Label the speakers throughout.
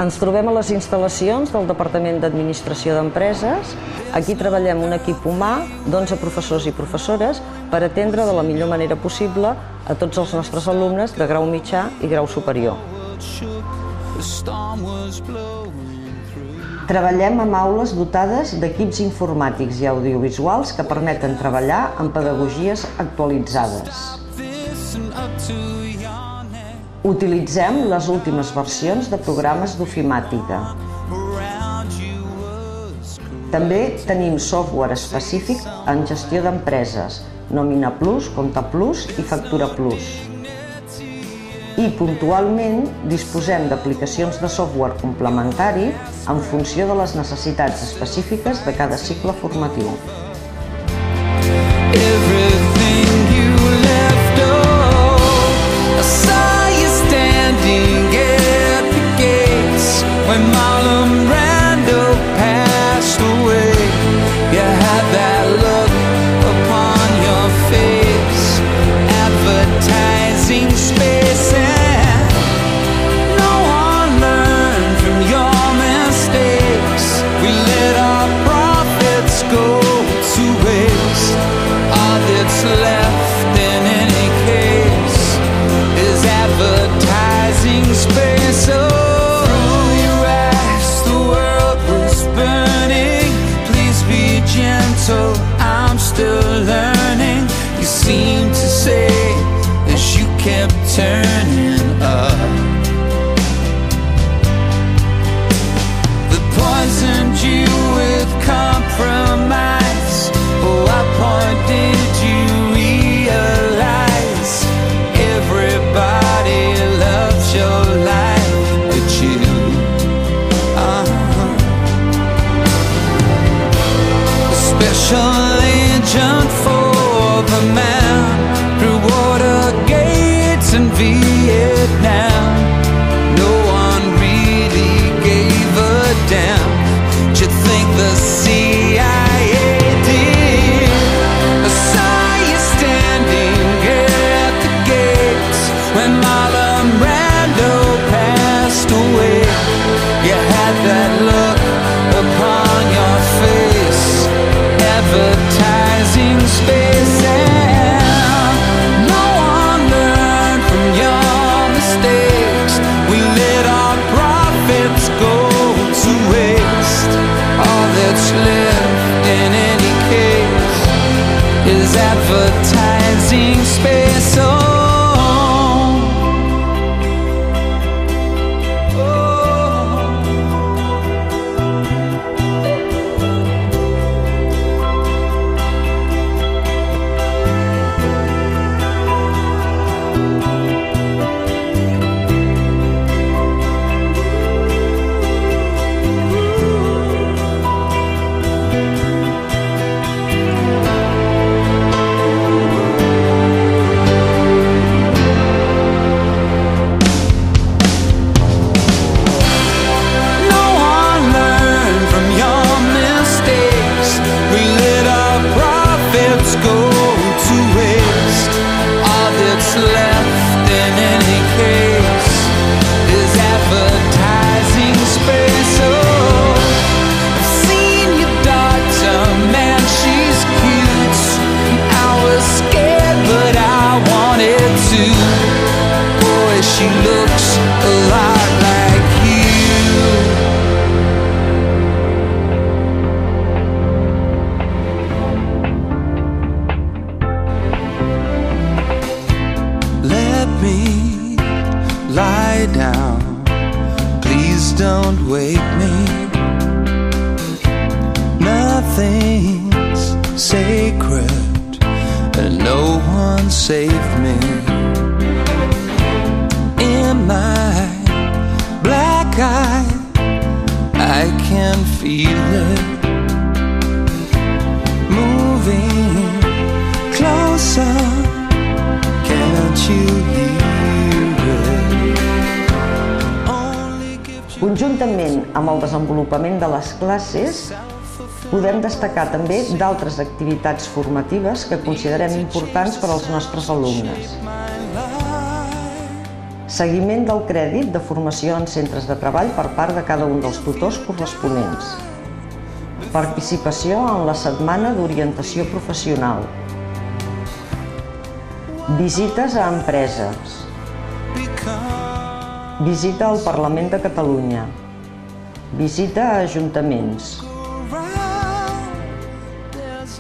Speaker 1: Ens trobem a les instal·lacions del Departament d'Administració d'Empreses. Aquí treballem un equip humà d'11 professors i professores per atendre de la millor manera possible a tots els nostres alumnes de grau mitjà i grau superior. Treballem amb aules dotades d'equips informàtics i audiovisuals que permeten treballar amb pedagogies actualitzades. Utilitzem les últimes versions de programes d'ofimàtica. També tenim software específic en gestió d'empreses, Nòmina Plus, Compte Plus i Factura Plus. I puntualment disposem d'aplicacions de software complementari en funció de les necessitats específiques de cada cicle formatiu.
Speaker 2: I'm still learning. You seem to say as you kept turning up. They poisoned you with compromise. Oh, at what point did you realize everybody loves your life but you? Special agent for the man through water gates in Vietnam. No one really gave a damn. Did you think the CIA did? I saw you standing at the gates when Marlon Brando passed away. You had that look upon your face, advertising space, and no one learned from your mistakes. We let our profits go to waste. All that's left in any case is advertising space. She looks a lot like you. Let me lie down. Please don't wake me. Nothing's sacred and no one saved me. My black eye, I can feel it moving closer. Can't you hear it?
Speaker 1: Conjuntament amb el desenvolupament de les classes, podem destacar també d'altres activitats formatives que considerem importants per als nostres alumnes. Seguiment del crèdit de formació en centres de treball per part de cada un dels tutors corresponents. Participació en la setmana d'orientació professional. Visites a empreses. Visita al Parlament de Catalunya. Visita a ajuntaments.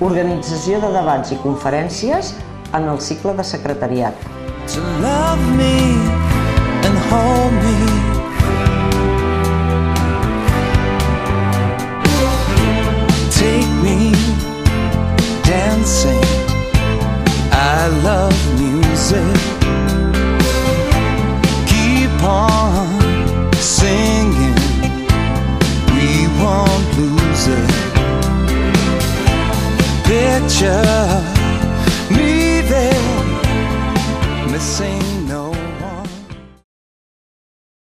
Speaker 1: Organització de debats i conferències en el cicle de secretariat.
Speaker 2: To love me and hold me. Take me dancing. I love music. Keep on singing. We won't lose it. Picture